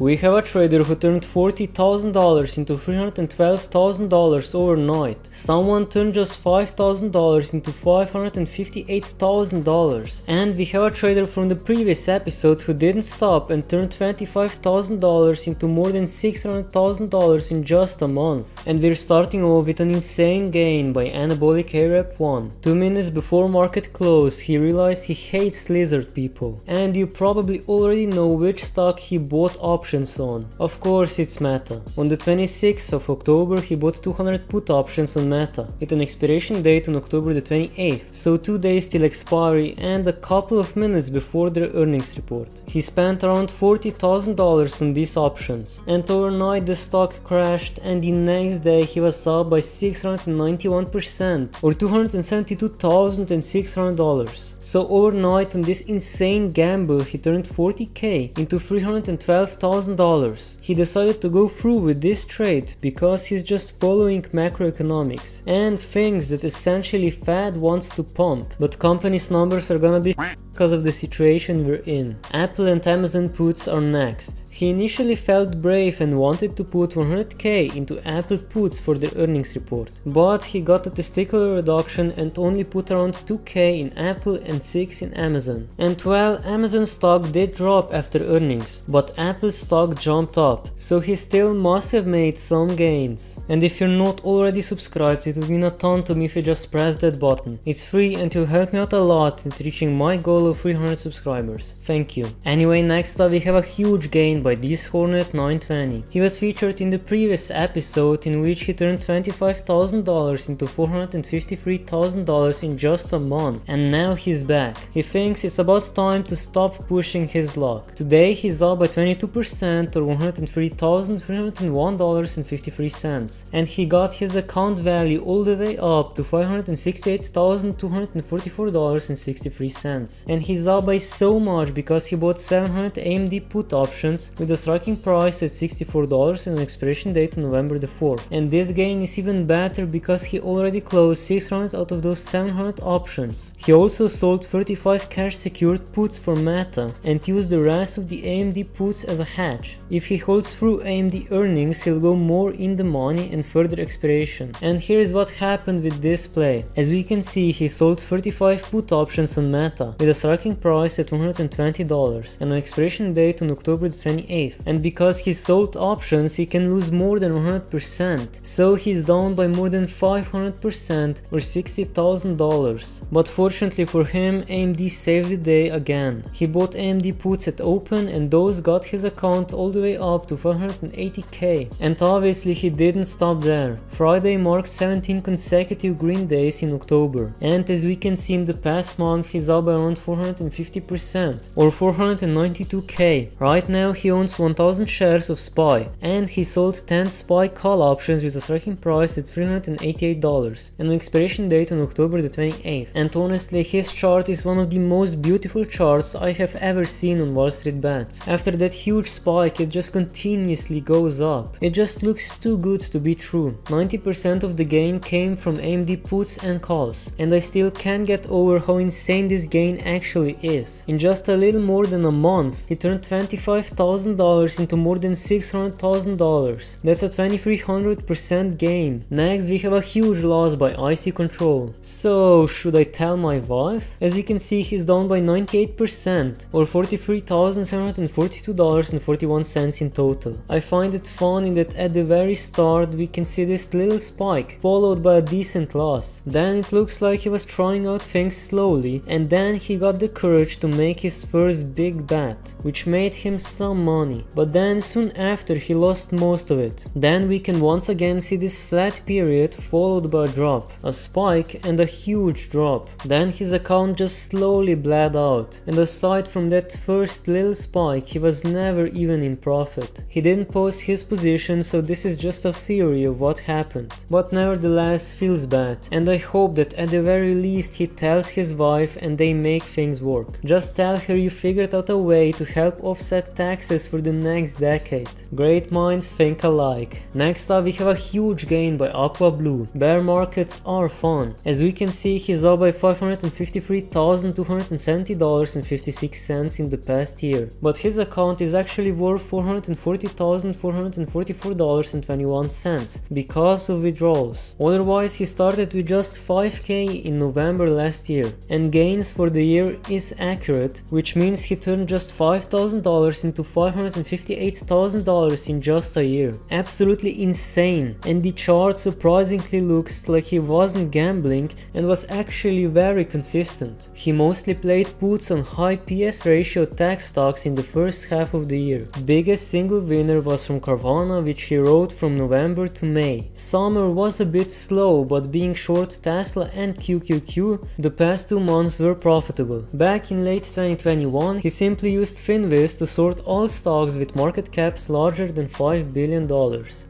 We have a trader who turned $40,000 into $312,000 overnight. Someone turned just $5,000 into $558,000. And we have a trader from the previous episode who didn't stop and turned $25,000 into more than $600,000 in just a month. And we're starting off with an insane gain by Anabolic A-Rep 1. 2 minutes before market close, he realized he hates lizard people. And you probably already know which stock he bought options on. Of course it's Meta. On the 26th of October he bought 200 put options on Meta, with an expiration date on October the 28th, so 2 days till expiry and a couple of minutes before their earnings report. He spent around $40,000 on these options, and overnight the stock crashed, and the next day he was up by 691% or $272,600. So overnight on this insane gamble he turned $40,000 into $312,000. He decided to go through with this trade because he's just following macroeconomics and thinks that essentially Fed wants to pump, but companies' numbers are gonna be because of the situation we're in. Apple and Amazon puts are next. He initially felt brave and wanted to put $100,000 into Apple puts for their earnings report, but he got a testicular reduction and only put around $2,000 in Apple and $6,000 in Amazon. And well, Amazon stock did drop after earnings, but Apple stock jumped up, so he still must have made some gains. And if you're not already subscribed, it would mean a ton to me if you just press that button. It's free and you'll help me out a lot in reaching my goal of 300 subscribers. Thank you. Anyway, next up we have a huge gain by this Hornet 920. He was featured in the previous episode in which he turned $25,000 into $453,000 in just a month, and now he's back. He thinks it's about time to stop pushing his luck. Today he's up by 22% or $103,301.53, and he got his account value all the way up to $568,244.63. And he's up by so much because he bought 700 AMD put options with a striking price at $64 and an expiration date on November the 4th. And this gain is even better because he already closed 600 out of those 700 options. He also sold 35 cash secured puts for Meta and used the rest of the AMD puts as a hedge. If he holds through AMD earnings, he'll go more in the money and further expiration. And here is what happened with this play. As we can see, he sold 35 put options on Meta with a striking price at $120 and an expiration date on October the 28th. And because he sold options, he can lose more than 100%, so he's down by more than 500% or $60,000. But fortunately for him, AMD saved the day again. He bought AMD puts at open and those got his account all the way up to $580,000. And obviously he didn't stop there. Friday marked 17 consecutive green days in October, and as we can see in the past month he's up by around 450% or $492,000. Right now he owns 1000 shares of SPY, and he sold 10 SPY call options with a striking price at $388 and an expiration date on October the 28th. And honestly, his chart is one of the most beautiful charts I have ever seen on WallStreetBets. After that huge spike, it just continuously goes up. It just looks too good to be true. 90% of the gain came from AMD puts and calls, and I still can't get over how insane this gain actually is. In just a little more than a month, he turned $25,000 into more than $600,000. That's a 2300% gain. Next we have a huge loss by IC Control. So should I tell my wife? As we can see, he's down by 98% or $43,742.41 in total. I find it funny that at the very start we can see this little spike followed by a decent loss. Then it looks like he was trying out things slowly, and then he got the courage to make his first big bet, which made him some money. But then soon after he lost most of it. Then we can once again see this flat period followed by a drop, a spike and a huge drop. Then his account just slowly bled out, and aside from that first little spike he was never even in profit. He didn't post his position, so this is just a theory of what happened, but nevertheless feels bad, and I hope that at the very least he tells his wife and they make things work. Just tell her you figured out a way to help offset taxes success for the next decade. Great minds think alike. Next up we have a huge gain by Aqua Blue. Bear markets are fun. As we can see, he's up by $553,270.56 in the past year, but his account is actually worth $440,444.21 because of withdrawals. Otherwise, he started with just 5k in November last year, and gains for the year is accurate, which means he turned just $5,000 into $558,000 in just a year. Absolutely insane, and the chart surprisingly looks like he wasn't gambling and was actually very consistent. He mostly played puts on high PS ratio tech stocks in the first half of the year. Biggest single winner was from Carvana, which he rode from November to May. Summer was a bit slow, but being short Tesla and QQQ, the past 2 months were profitable. Back in late 2021, he simply used Finviz to sort all stocks with market caps larger than $5 billion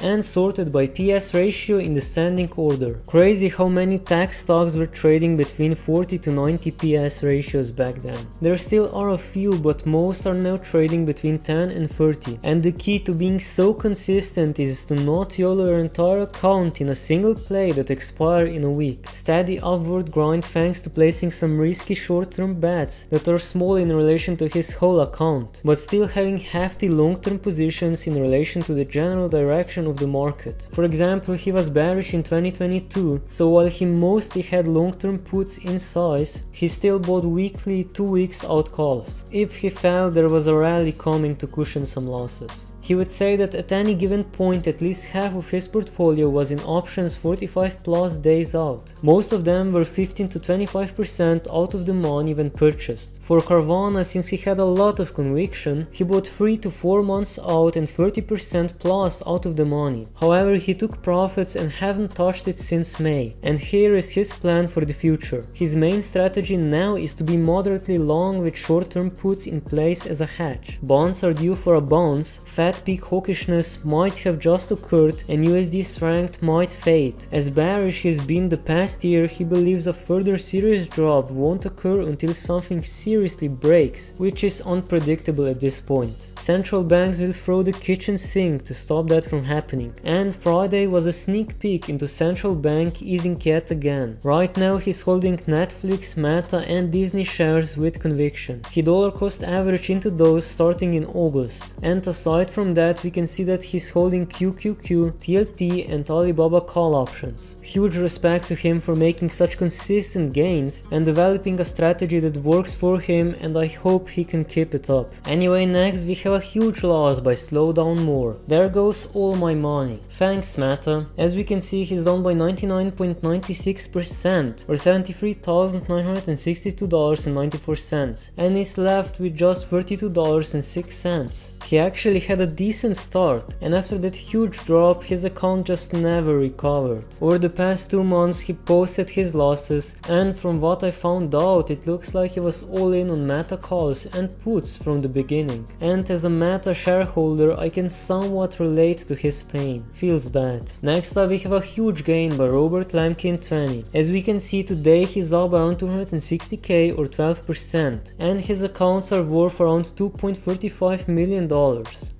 and sorted by PS ratio in descending order. Crazy how many tech stocks were trading between 40 to 90 PS ratios back then. There still are a few, but most are now trading between 10 and 30. And the key to being so consistent is to not YOLO your entire account in a single play that expire in a week. Steady upward grind thanks to placing some risky short-term bets that are small in relation to his whole account, but still having hefty long-term positions in relation to the general direction of the market. For example, he was bearish in 2022, so while he mostly had long-term puts in size, he still bought weekly 2 weeks out calls. If he felt there was a rally coming to cushion some losses. He would say that at any given point at least half of his portfolio was in options 45 plus days out. Most of them were 15 to 25% out of the money when purchased. For Carvana, since he had a lot of conviction, he bought 3 to 4 months out and 30% plus out of the money. However, he took profits and haven't touched it since May. And here is his plan for the future. His main strategy now is to be moderately long with short-term puts in place as a hedge. Bonds are due for a bounce, Fed peak hawkishness might have just occurred and USD strength might fade. As bearish he's been the past year, he believes a further serious drop won't occur until something seriously breaks, which is unpredictable at this point. Central banks will throw the kitchen sink to stop that from happening, and Friday was a sneak peek into central bank easing yet again. Right now he's holding Netflix, Meta and Disney shares with conviction. He dollar cost average into those starting in August, and aside from that we can see that he's holding QQQ, TLT and Alibaba call options. Huge respect to him for making such consistent gains and developing a strategy that works for him, and I hope he can keep it up. Anyway, next we have a huge loss by Slow Down More. There goes all my money. Thanks Meta. As we can see, he's down by 99.96% or $73,962.94 and is left with just $32.06. He actually had a decent start, and after that huge drop his account just never recovered. Over the past 2 months he posted his losses, and from what I found out it looks like he was all in on Meta calls and puts from the beginning. And as a Meta shareholder I can somewhat relate to his pain. Feels bad. Next up we have a huge gain by Robert Lemkin 20. As we can see today he's up around 260k or 12%, and his accounts are worth around $2.45 million.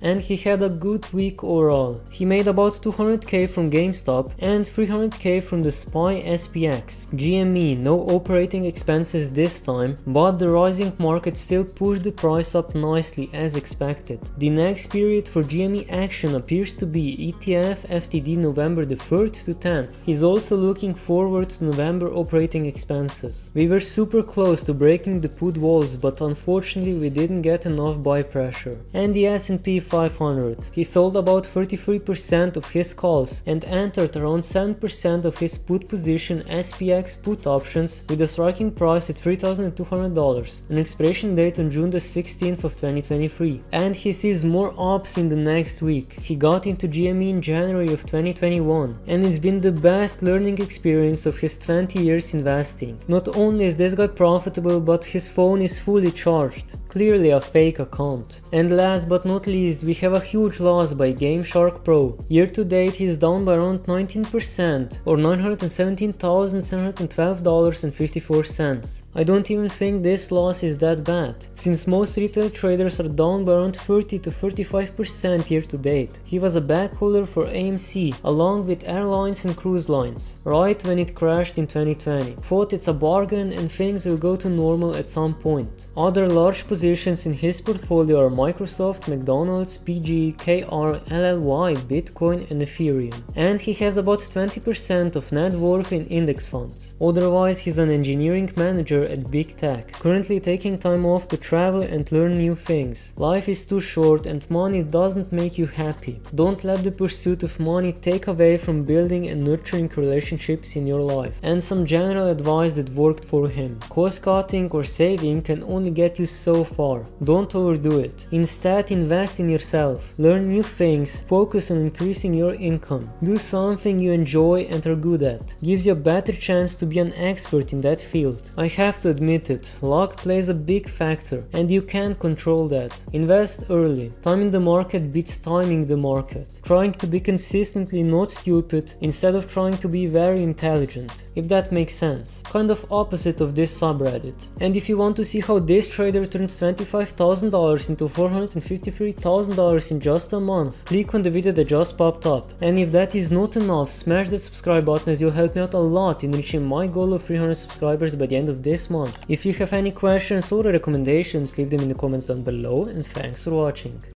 And he had a good week overall. He made about 200k from GameStop and 300k from the SPY SPX. GME, no operating expenses this time, but the rising market still pushed the price up nicely as expected. The next period for GME action appears to be ETF FTD November the 3rd to 10th. He's also looking forward to November operating expenses. We were super close to breaking the put walls, but unfortunately we didn't get enough buy pressure. And the S&P 500. He sold about 33% of his calls and entered around 7% of his put position SPX put options with a striking price at $3,200, an expiration date on June the 16th of 2023. And he sees more ups in the next week. He got into GME in January of 2021, and it's been the best learning experience of his 20 years investing. Not only is this guy profitable, but his phone is fully charged. clearly a fake account. And last but not least, we have a huge loss by GameShark Pro. Year to date he is down by around 19% or $917,712.54. I don't even think this loss is that bad, since most retail traders are down by around 30 to 35% year to date. He was a backholder for AMC along with airlines and cruise lines, right when it crashed in 2020. Thought it's a bargain and things will go to normal at some point. Other large positions in his portfolio are Microsoft, McDonald's, PG, KR, LLY, Bitcoin and Ethereum. And he has about 20% of net worth in index funds. Otherwise he's an engineering manager at Big Tech, currently taking time off to travel and learn new things. Life is too short and money doesn't make you happy. Don't let the pursuit of money take away from building and nurturing relationships in your life. And some general advice that worked for him. Cost cutting or saving can only get you so far. Don't overdo it. Instead, invest in yourself. Learn new things. Focus on increasing your income. Do something you enjoy and are good at. Gives you a better chance to be an expert in that field. I have to admit it, luck plays a big factor and you can't control that. Invest early. Timing the market beats timing the market. Trying to be consistently not stupid instead of trying to be very intelligent, if that makes sense. Kind of opposite of this subreddit. And if you want to see how this trader turned $25,000 into $453,000 in just a month, click on the video that just popped up. And if that is not enough, smash that subscribe button as you'll help me out a lot in reaching my goal of 300 subscribers by the end of this month. If you have any questions or recommendations, leave them in the comments down below, and thanks for watching.